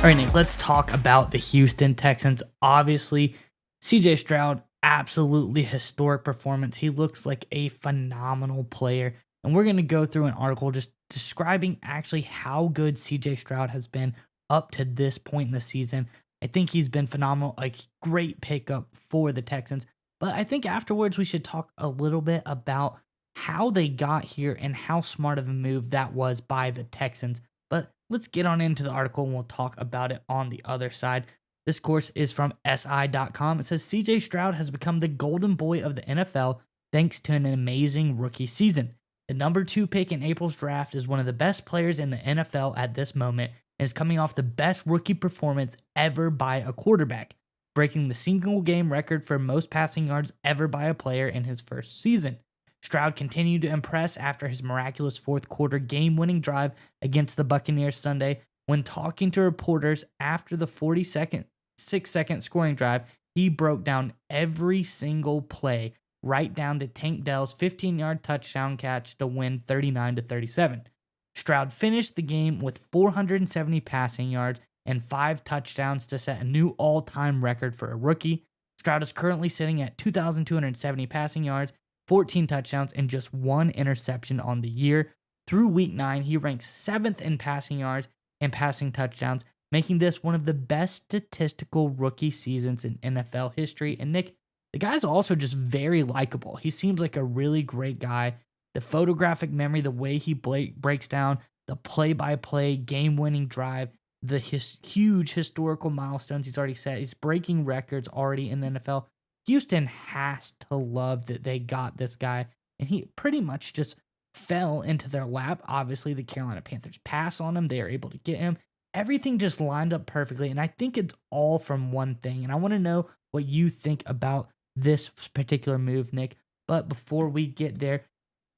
All right, Nick, let's talk about the Houston Texans. Obviously, CJ Stroud, absolutely historic performance. He looks like a phenomenal player. And we're going to go through an article just describing actually how good CJ Stroud has been up to this point in the season. I think he's been phenomenal, a great pickup for the Texans. But I think afterwards we should talk a little bit about how they got here and how smart of a move that was by the Texans. But let's get on into the article and we'll talk about it on the other side. This course is from SI.com. It says CJ Stroud has become the golden boy of the NFL thanks to an amazing rookie season. The number 2 pick in April's draft is one of the best players in the NFL at this moment and is coming off the best rookie performance ever by a quarterback, breaking the single game record for most passing yards ever by a player in his first season. Stroud continued to impress after his miraculous fourth quarter game-winning drive against the Buccaneers Sunday. When talking to reporters after the 6-second scoring drive, he broke down every single play, right down to Tank Dell's 15-yard touchdown catch to win 39-37. Stroud finished the game with 470 passing yards and 5 touchdowns to set a new all-time record for a rookie. Stroud is currently sitting at 2,270 passing yards, 14 touchdowns, and just 1 interception on the year. Through week 9, he ranks 7th in passing yards and passing touchdowns, making this one of the best statistical rookie seasons in NFL history. And Nick, the guy's also just very likable. He seems like a really great guy. The photographic memory, the way he breaks down the play-by-play game-winning drive, the huge historical milestones he's already set. He's breaking records already in the NFL. Houston has to love that they got this guy, and he pretty much just fell into their lap. Obviously, the Carolina Panthers pass on him. They are able to get him. Everything just lined up perfectly, and I think it's all from one thing, and I want to know what you think about this particular move, Nick. But before we get there,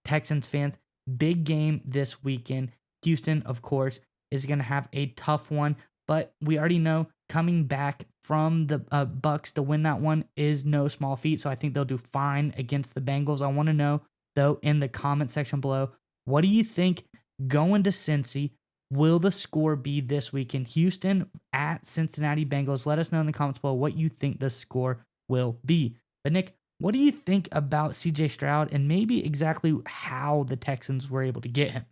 Texans fans, big game this weekend. Houston, of course, is going to have a tough one, but we already know coming back from the Bucks to win that one is no small feat, so I think they'll do fine against the Bengals. I want to know, though, in the comment section below, what do you think going to Cincy? Will the score be this weekend? Houston at Cincinnati Bengals. Let us know in the comments below what you think the score will be. But Nick, what do you think about CJ Stroud and maybe exactly how the Texans were able to get him?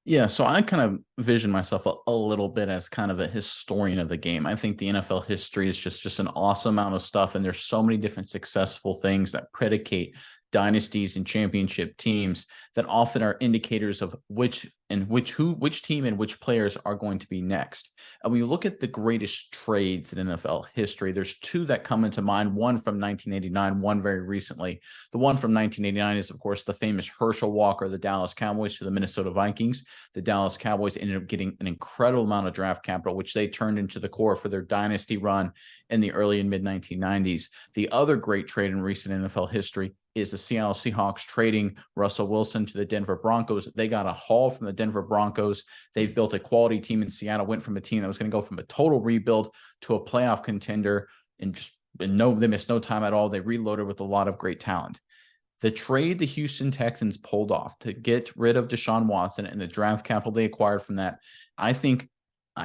Yeah, so I kind of vision myself a little bit as kind of a historian of the game. I think the NFL history is just an awesome amount of stuff, and there's so many different successful things that predicate dynasties and championship teams that often are indicators of which team and which players are going to be next. And when you look at the greatest trades in NFL history, there's 2 that come into mind, one from 1989, one very recently. The one from 1989 is, of course, the famous Herschel Walker, the Dallas Cowboys to the Minnesota Vikings. The Dallas Cowboys ended up getting an incredible amount of draft capital, which they turned into the core for their dynasty run in the early and mid 1990s. The other great trade in recent NFL history is the Seattle Seahawks trading Russell Wilson to the Denver Broncos. They got a haul from the Denver Broncos. They've built a quality team in Seattle, went from a team that was going to go from a total rebuild to a playoff contender, and they missed no time at all. They reloaded with a lot of great talent. The trade the Houston Texans pulled off to get rid of Deshaun Watson and the draft capital they acquired from that, I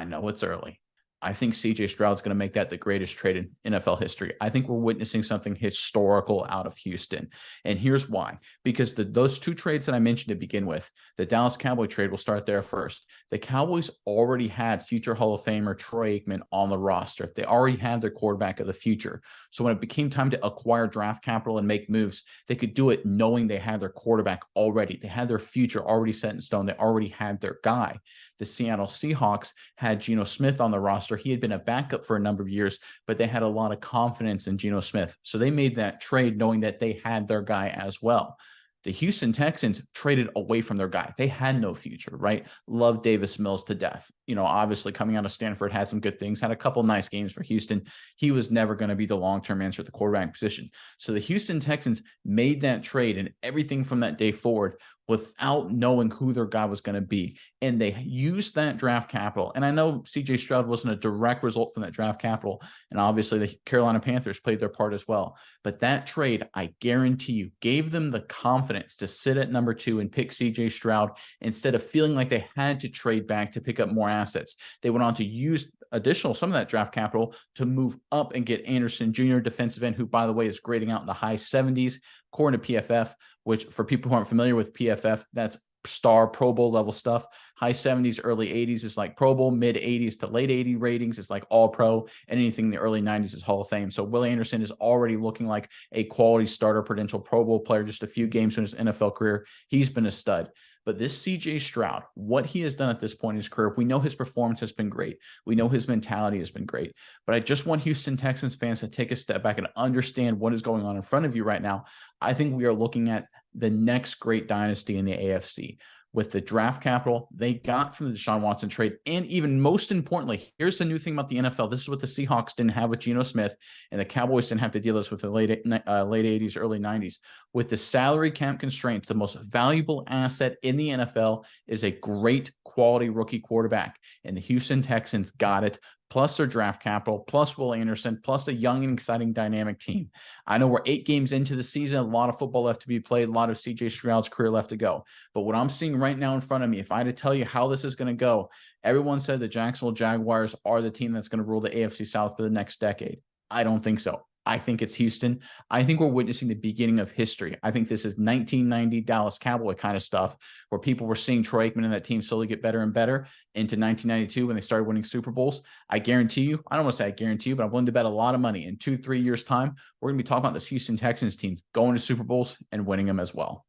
know it's early. I think CJ Stroud's going to make that the greatest trade in NFL history. I think we're witnessing something historical out of Houston. And here's why. Because those 2 trades that I mentioned to begin with, the Dallas Cowboy trade, will start there first. The Cowboys already had future Hall of Famer Troy Aikman on the roster. They already had their quarterback of the future. So when it became time to acquire draft capital and make moves, they could do it knowing they had their quarterback already. They had their future already set in stone. They already had their guy. The Seattle Seahawks had Geno Smith on the roster. He had been a backup for a number of years, but they had a lot of confidence in Geno Smith. So they made that trade knowing that they had their guy as well. The Houston Texans traded away from their guy. They had no future, right? Loved Davis Mills to death. Obviously coming out of Stanford, had some good things, had a couple nice games for Houston. He was never going to be the long-term answer at the quarterback position. So the Houston Texans made that trade and everything from that day forward without knowing who their guy was going to be. And they used that draft capital. And I know CJ Stroud wasn't a direct result from that draft capital. And obviously the Carolina Panthers played their part as well. But that trade, I guarantee you, gave them the confidence to sit at number 2 and pick CJ Stroud instead of feeling like they had to trade back to pick up more assets. They went on to use some of that draft capital to move up and get Anderson Jr., defensive end, who, by the way, is grading out in the high 70s, according to PFF, which for people who aren't familiar with PFF, that's star Pro Bowl level stuff. High 70s, early 80s is like Pro Bowl, mid 80s to late 80 ratings is like all pro, and anything in the early 90s is Hall of Fame. So Will Anderson is already looking like a quality starter potential Pro Bowl player just a few games in his NFL career. He's been a stud. But this CJ Stroud, what he has done at this point in his career, we know his performance has been great. We know his mentality has been great. But I just want Houston Texans fans to take a step back and understand what is going on in front of you right now. I think we are looking at the next great dynasty in the AFC. With the draft capital they got from the Deshaun Watson trade. And even most importantly, here's the new thing about the NFL. This is what the Seahawks didn't have with Geno Smith, and the Cowboys didn't have to deal with the late 80s, early 90s. With the salary cap constraints, the most valuable asset in the NFL is a great quality rookie quarterback. And the Houston Texans got it, plus their draft capital, plus Will Anderson, plus a young and exciting dynamic team. I know we're 8 games into the season, a lot of football left to be played, a lot of CJ Stroud's career left to go. But what I'm seeing right now in front of me, if I had to tell you how this is going to go, everyone said the Jacksonville Jaguars are the team that's going to rule the AFC South for the next decade. I don't think so. I think it's Houston. I think we're witnessing the beginning of history. I think this is 1990 Dallas Cowboy kind of stuff, where people were seeing Troy Aikman and that team slowly get better and better into 1992 when they started winning Super Bowls. I guarantee you, I don't want to say I guarantee you, but I'm willing to bet a lot of money in 2-3 years' time, we're going to be talking about this Houston Texans team going to Super Bowls and winning them as well.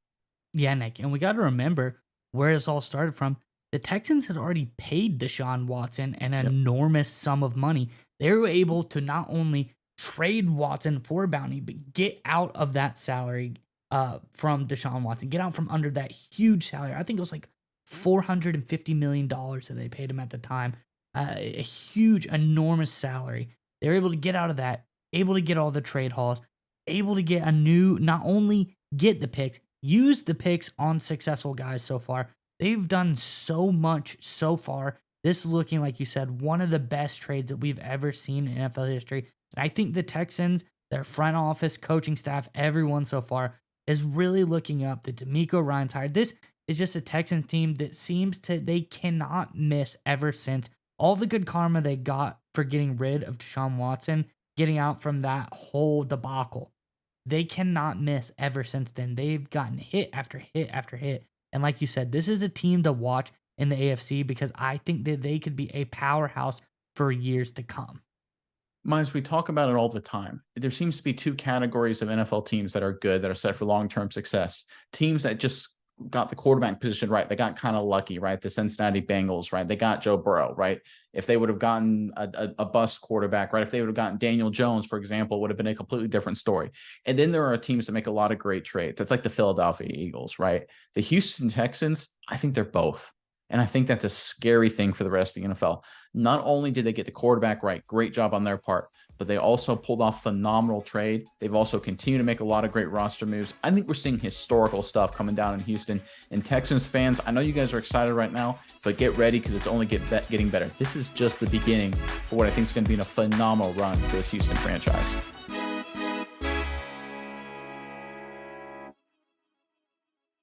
Yeah, Nick. And we got to remember where this all started from. The Texans had already paid Deshaun Watson an enormous sum of money. They were able to not only trade Watson for a bounty, but get out of that salary from Deshaun Watson, get out from under that huge salary. I think it was like $450 million that they paid him at the time. A huge, enormous salary. They were able to get out of that, able to get all the trade hauls, able to get not only get the picks, use the picks on successful guys so far. They've done so much so far. This is looking, like you said, one of the best trades that we've ever seen in NFL history. And I think the Texans, their front office, coaching staff, everyone so far is really looking up the D'Amico Ryans hired. This is just a Texans team that they cannot miss ever since all the good karma they got for getting rid of Deshaun Watson, getting out from that whole debacle. They cannot miss ever since then. They've gotten hit after hit after hit. And like you said, this is a team to watch in the AFC because I think that they could be a powerhouse for years to come. Miles, we talk about it all the time. There seems to be 2 categories of NFL teams that are good, that are set for long-term success. Teams that just got the quarterback position right. They got kind of lucky, right? The Cincinnati Bengals, right? They got Joe Burrow, right? If they would have gotten a bust quarterback, right? If they would have gotten Daniel Jones, for example, it would have been a completely different story. And then there are teams that make a lot of great trades. That's like the Philadelphia Eagles, right? The Houston Texans, I think they're both. And I think that's a scary thing for the rest of the NFL. Not only did they get the quarterback right, great job on their part, but they also pulled off phenomenal trade. They've also continued to make a lot of great roster moves. I think we're seeing historical stuff coming down in Houston. And Texans fans, I know you guys are excited right now, but get ready because it's only getting better. This is just the beginning for what I think is going to be a phenomenal run for this Houston franchise.